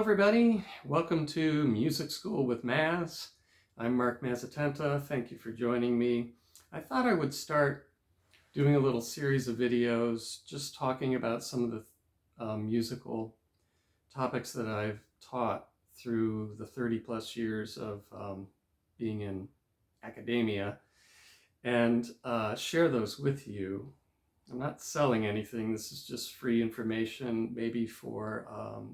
everybody. Welcome to Music School with Mazz. I'm Mark Mazzatenta. Thank you for joining me. I thought I would start doing a little series of videos just talking about some of the musical topics that I've taught through the 30 plus years of being in academia and share those with you. I'm not selling anything. This is just free information, maybe for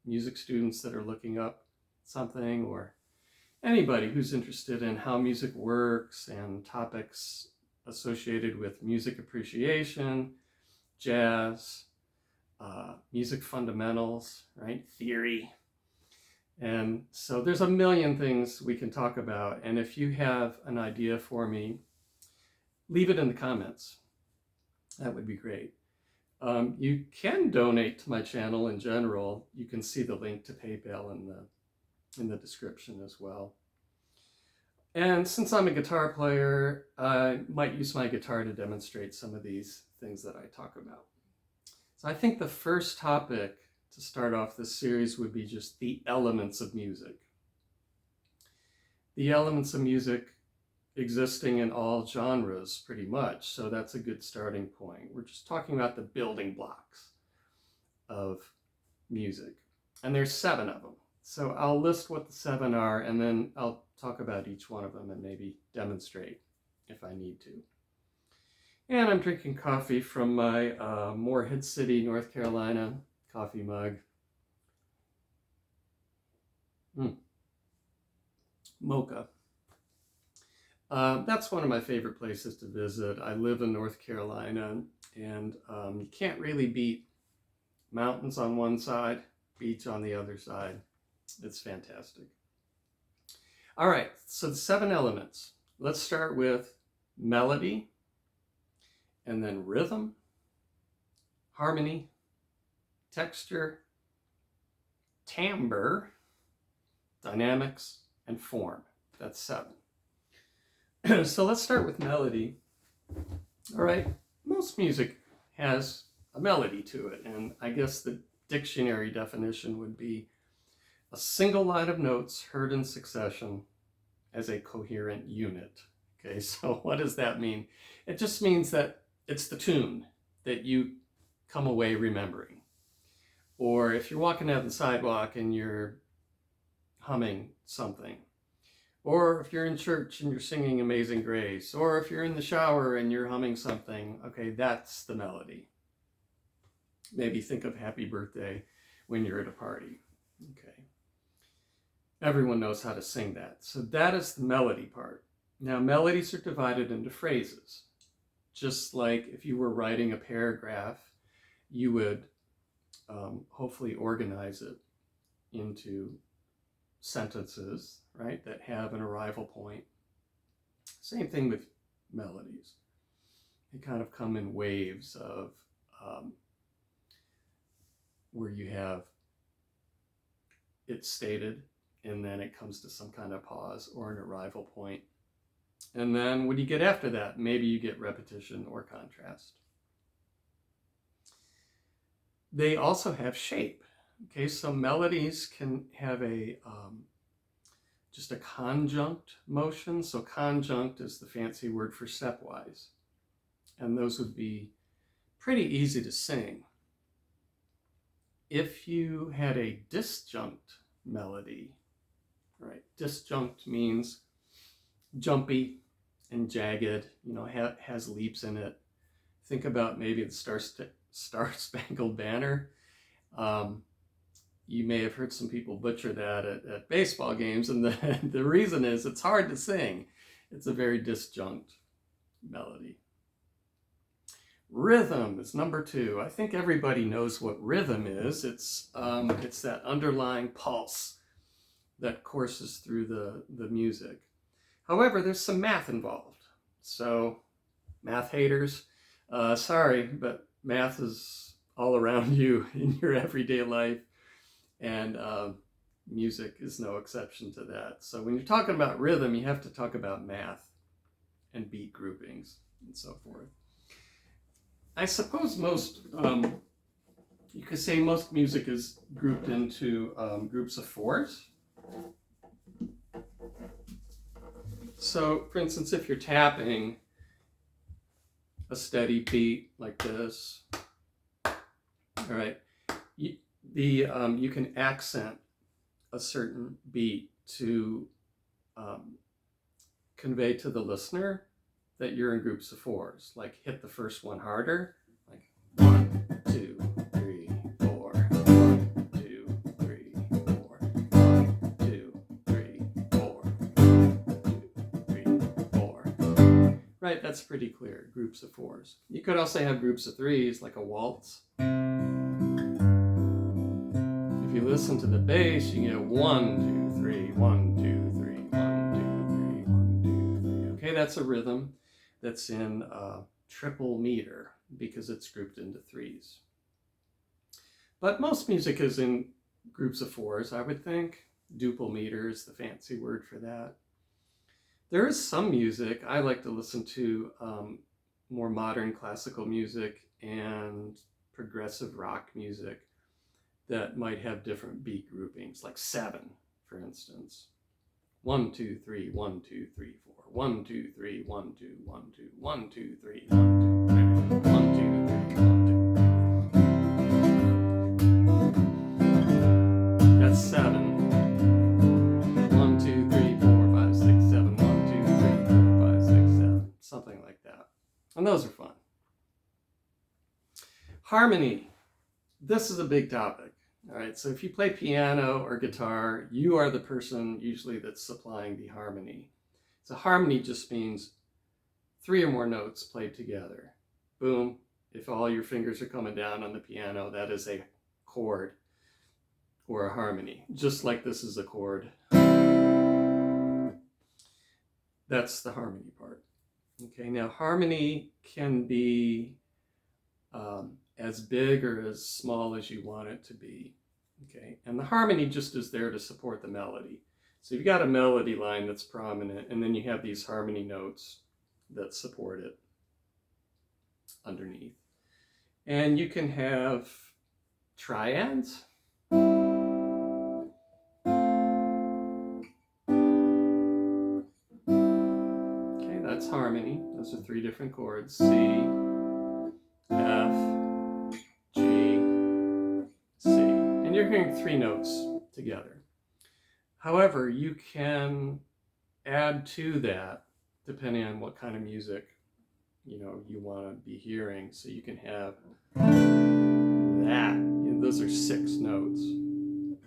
music students that are looking up something, or anybody who's interested in how music works and topics associated with music appreciation, jazz, music fundamentals, right? Theory. And so there's a million things we can talk about. And if you have an idea for me, leave it in the comments. That would be great. You can donate to my channel in general. You can see the link to PayPal in the description as well. And since I'm a guitar player, I might use my guitar to demonstrate some of these things that I talk about. So I think the first topic to start off this series would be just the elements of music. The elements of music existing in all genres pretty much, so that's a good starting point. We're just talking about the building blocks of music, and there's 7 of them. So I'll list what the 7 are, and then I'll talk about each one of them and maybe demonstrate if I need to. And I'm drinking coffee from my Morehead City, North Carolina coffee mug. Mocha. That's one of my favorite places to visit. I live in North Carolina, and you can't really beat mountains on one side, beach on the other side. It's fantastic. All right, so the 7 elements. Let's start with melody, and then rhythm, harmony, texture, timbre, dynamics, and form. That's 7. So let's start with melody. All right, most music has a melody to it, and I guess the dictionary definition would be a single line of notes heard in succession as a coherent unit. Okay, so what does that mean? It just means that it's the tune that you come away remembering. Or if you're walking down the sidewalk and you're humming something, or if you're in church and you're singing Amazing Grace, or if you're in the shower and you're humming something, okay, that's the melody. Maybe think of Happy Birthday when you're at a party. Okay. Everyone knows how to sing that. So that is the melody part. Now, melodies are divided into phrases. Just like if you were writing a paragraph, you would hopefully organize it into sentences, right, that have an arrival point. Same thing with melodies. They kind of come in waves of where you have it stated, and then it comes to some kind of pause or an arrival point. And then what do you get after that? Maybe you get repetition or contrast. They also have shape. Okay, so melodies can have a just a conjunct motion. So conjunct is the fancy word for stepwise. And those would be pretty easy to sing. If you had a disjunct melody, right? Disjunct means jumpy and jagged, you know, has leaps in it. Think about maybe the Star-Spangled Banner. You may have heard some people butcher that at baseball games, and the reason is it's hard to sing. It's a very disjunct melody. Rhythm is number 2. I think everybody knows what rhythm is. It's that underlying pulse that courses through the music. However, there's some math involved. So math haters, sorry, but math is all around you in your everyday life. And music is no exception to that. So when you're talking about rhythm, you have to talk about math and beat groupings and so forth. I suppose most You could say most music is grouped into groups of fours. So, for instance, if you're tapping a steady beat like this, all right, you can accent a certain beat to convey to the listener that you're in groups of fours. Like hit the first one harder, like 1, 2, 3, 4. 1, 2, 3, 4. 1, 2, 3, 4. 1, 2, 3, 4. Right, that's pretty clear. Groups of fours. You could also have groups of threes, like a waltz. If you listen to the bass, you get 1, 2, 3, 1, 2, 3, 1, 2, 3, 1, 2, 3. Okay, that's a rhythm that's in triple meter because it's grouped into threes. But most music is in groups of fours, I would think. Duple meter is the fancy word for that. There is some music. I like to listen to more modern classical music and progressive rock music that might have different beat groupings, like 7, for instance. 1, 2, 3, 1, 2, 3, 4. 1, 2, 3, 1, 2, 1, 2, 1, 2, 3, 1, 2, 3, 1, 2, 3, 1, 2. That's 7. 1, 2, 3, 4, 5, 6, 7. 1, 2, 3, 4, 5, 6, 7. Something like that. And those are fun. Harmony. This is a big topic. All right, so if you play piano or guitar, you are the person usually that's supplying the harmony. So harmony just means 3 or more notes played together. Boom. If all your fingers are coming down on the piano, that is a chord or a harmony, just like this is a chord. That's the harmony part. Okay, now harmony can be as big or as small as you want it to be. Okay, and the harmony just is there to support the melody. So you've got a melody line that's prominent, and then you have these harmony notes that support it underneath. And you can have triads. Okay, that's harmony. Those are 3 different chords. C, F, G, C. And you're hearing 3 notes together. However, you can add to that depending on what kind of music you want to be hearing. So you can have that. Those are 6 notes. You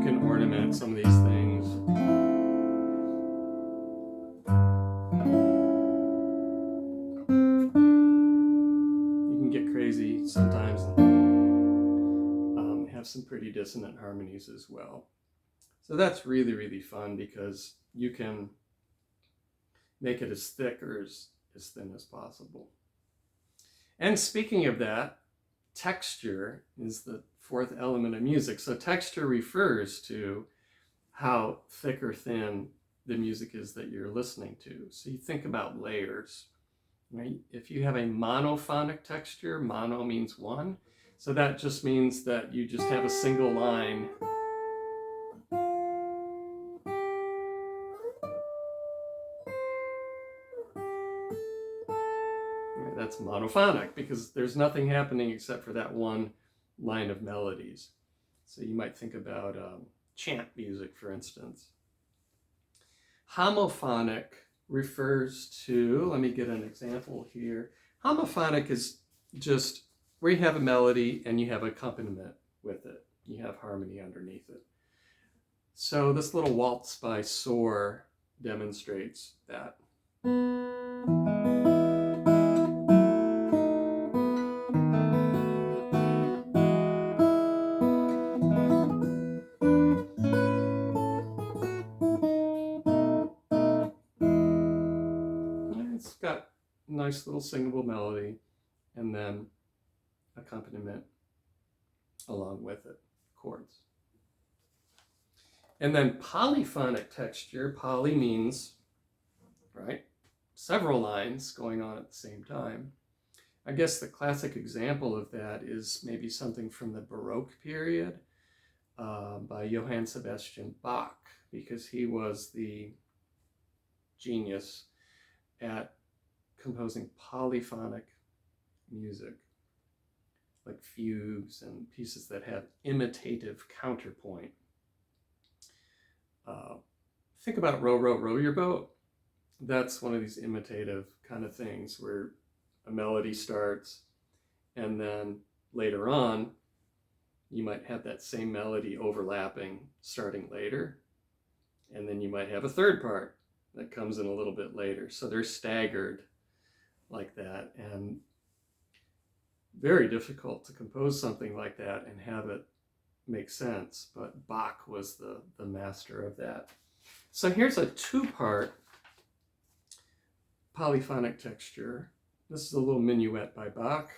can ornament some of these things. Crazy sometimes, have some pretty dissonant harmonies as well. So that's really, really fun because you can make it as thick or as thin as possible. And speaking of that, texture is the 4th element of music. So texture refers to how thick or thin the music is that you're listening to. So you think about layers. Right? If you have a monophonic texture, mono means 1. So that just means that you just have a single line. Right? That's monophonic because there's nothing happening except for that one line of melodies. So you might think about chant music, for instance. Homophonic refers to, let me get an example here. Homophonic is just where you have a melody and you have accompaniment with it. You have harmony underneath it. So this little waltz by Soar demonstrates that. It's got a nice little singable melody and then accompaniment along with it, chords. And then polyphonic texture, poly means, right, several lines going on at the same time. I guess the classic example of that is maybe something from the Baroque period by Johann Sebastian Bach, because he was the genius at composing polyphonic music, like fugues and pieces that have imitative counterpoint. Think about Row, Row, Row Your Boat. That's one of these imitative kind of things where a melody starts and then later on you might have that same melody overlapping starting later, and then you might have a third part that comes in a little bit later. So they're staggered like that, and very difficult to compose something like that and have it make sense, but Bach was the master of that. So here's a two-part polyphonic texture. This is a little minuet by Bach.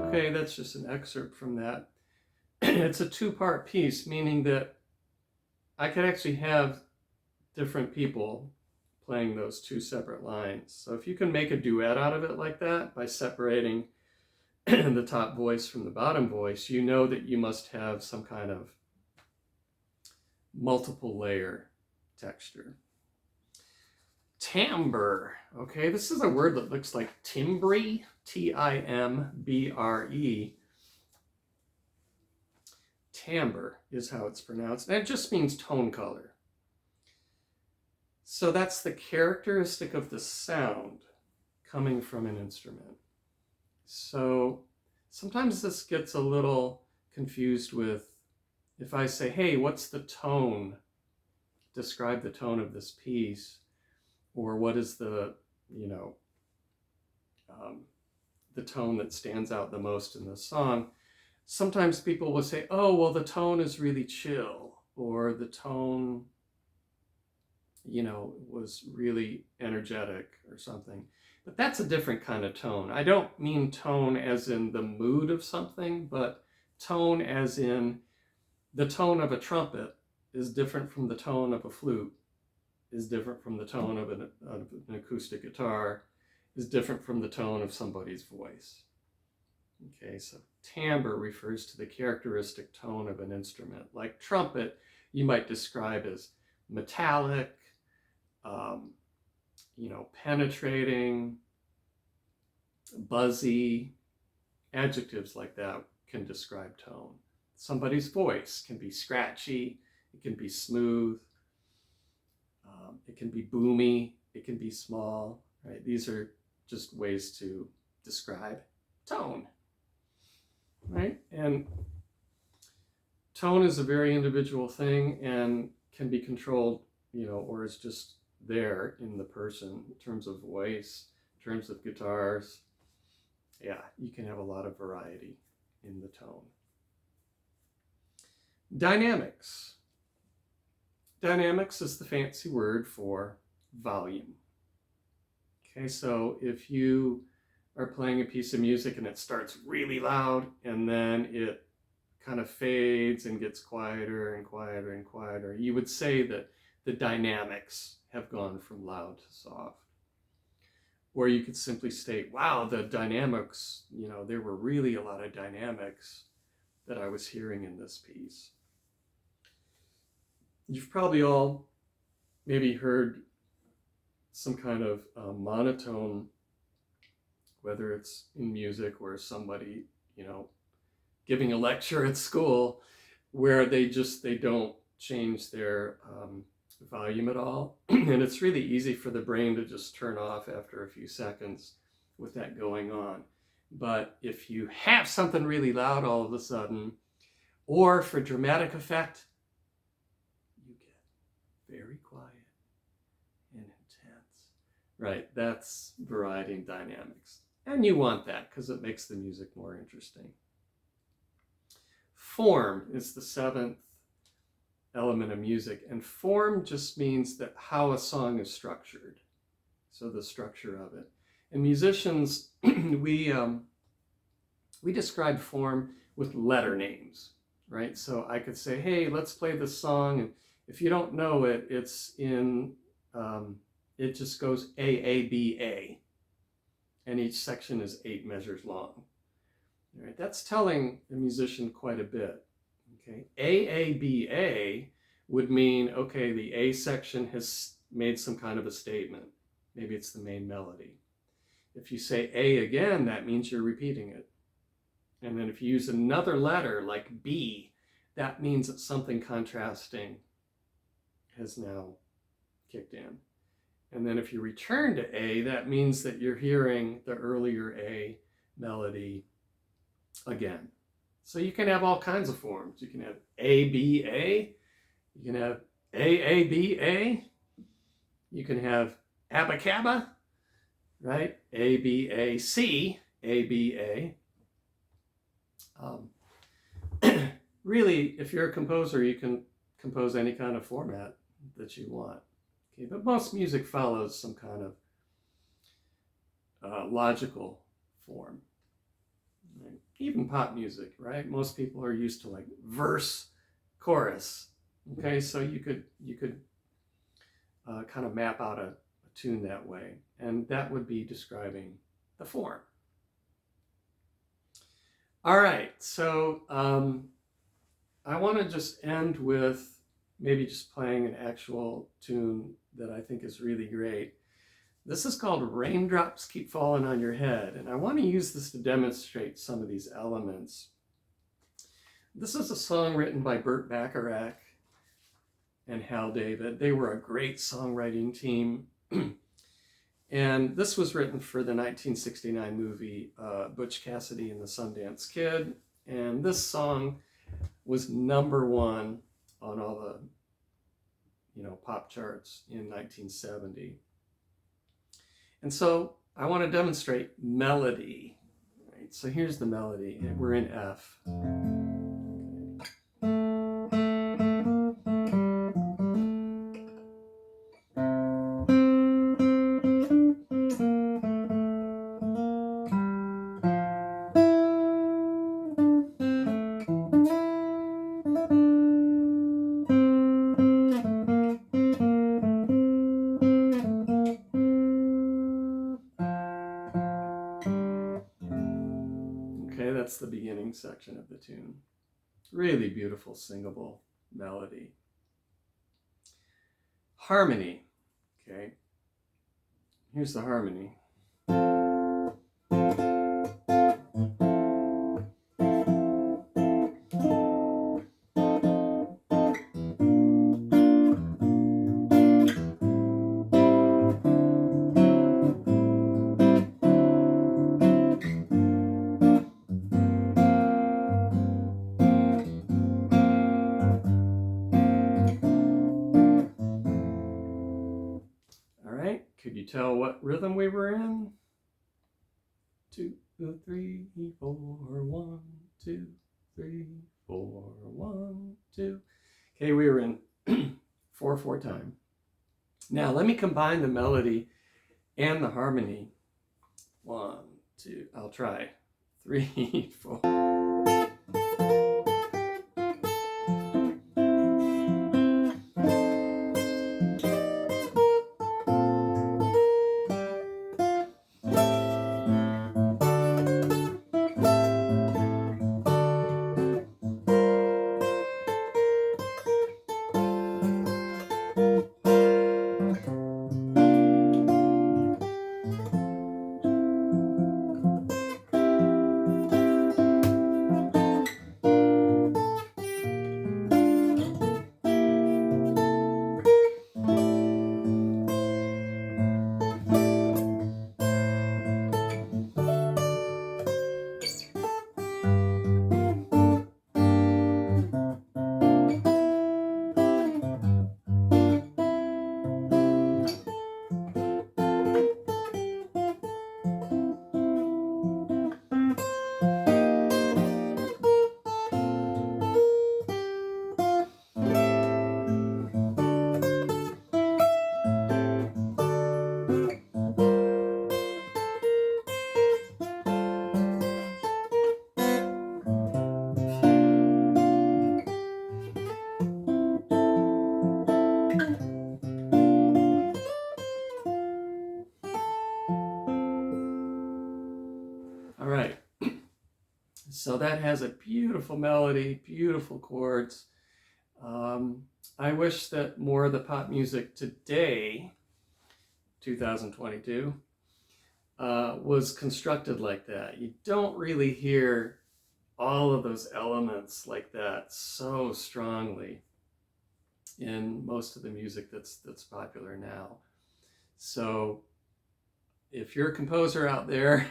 Okay, that's just an excerpt from that. It's a two-part piece, meaning that I could actually have different people playing those two separate lines. So if you can make a duet out of it like that by separating the top voice from the bottom voice, you know that you must have some kind of multiple layer texture. Timbre. Okay, this is a word that looks like timbre, Timbre. Timbre is how it's pronounced, and it just means tone color. So that's the characteristic of the sound coming from an instrument. So sometimes this gets a little confused with, if I say, hey, what's the tone? Describe the tone of this piece. Or what is the tone that stands out the most in the song? Sometimes people will say, oh, well, the tone is really chill, or the tone, was really energetic or something. But that's a different kind of tone. I don't mean tone as in the mood of something, but tone as in the tone of a trumpet is different from the tone of a flute, is different from the tone of an acoustic guitar, is different from the tone of somebody's voice. Okay, so timbre refers to the characteristic tone of an instrument. Like trumpet, you might describe as metallic, penetrating, buzzy. Adjectives like that can describe tone. Somebody's voice can be scratchy, it can be smooth, it can be boomy, it can be small, right? These are just ways to describe tone, right? And tone is a very individual thing and can be controlled, or is just there in the person in terms of voice, in terms of guitars. Yeah, you can have a lot of variety in the tone. Dynamics. Dynamics is the fancy word for volume. Okay, so if you are playing a piece of music and it starts really loud and then it kind of fades and gets quieter and quieter and quieter, you would say that the dynamics have gone from loud to soft. Or you could simply state, wow, the dynamics, there were really a lot of dynamics that I was hearing in this piece. You've probably all maybe heard some kind of monotone, whether it's in music or somebody, giving a lecture at school, where they don't change their volume at all. And it's really easy for the brain to just turn off after a few seconds with that going on. But if you have something really loud all of a sudden, Or for dramatic effect, you get very quiet and intense. Right, that's variety and dynamics. And you want that because it makes the music more interesting. Form is the seventh element of music, and form just means that how a song is structured. So the structure of it. And musicians, we describe form with letter names, right? So I could say, hey, let's play this song, and if you don't know it, it's in, it just goes A, A, B, A, and each section is 8 measures long. All right, that's telling the musician quite a bit. Okay, A, B, A would mean, okay, the A section has made some kind of a statement. Maybe it's the main melody. If you say A again, that means you're repeating it. And then if you use another letter like B, that means that something contrasting has now kicked in. And then if you return to A, that means that you're hearing the earlier A melody again. So you can have all kinds of forms. You can have A, B, A. You can have A, B, A. You can have abacaba, right? A, B, A, C, A, B, A. Really, if you're a composer, you can compose any kind of format that you want. Okay, but most music follows some kind of logical form. Right? Even pop music, right? Most people are used to like verse, chorus. Okay, so you could kind of map out a tune that way, and that would be describing the form. All right, so I want to just end with maybe just playing an actual tune that I think is really great. This is called Raindrops Keep Falling on Your Head, and I want to use this to demonstrate some of these elements. This is a song written by Burt Bacharach and Hal David. They were a great songwriting team. And this was written for the 1969 movie Butch Cassidy and the Sundance Kid. And this song was #1 on all the, pop charts in 1970. And so I want to demonstrate melody. Right? So here's the melody. We're in F. Okay, that's the beginning section of the tune. Really beautiful, singable melody. Harmony. Okay, here's the harmony. Could you tell what rhythm we were in? 2, 3, 4, 1, 2, 3, 4, 1, 2. Okay, we were in 4/4 time. Now let me combine the melody and the harmony. 1, 2. I'll try. 3, 4. All right. So that has a beautiful melody, beautiful chords. I wish that more of the pop music today, 2022, was constructed like that. You don't really hear all of those elements like that so strongly in most of the music that's popular now. So if you're a composer out there,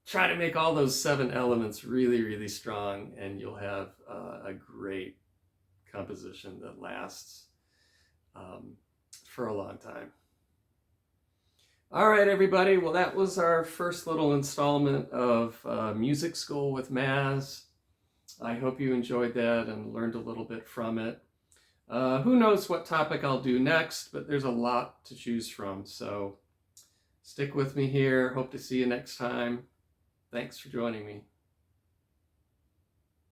try to make all those 7 elements really, really strong, and you'll have a great composition that lasts for a long time. All right, everybody. Well, that was our first little installment of Music School with Mazz. I hope you enjoyed that and learned a little bit from it. Who knows what topic I'll do next, but there's a lot to choose from. So stick with me here. Hope to see you next time. Thanks for joining me.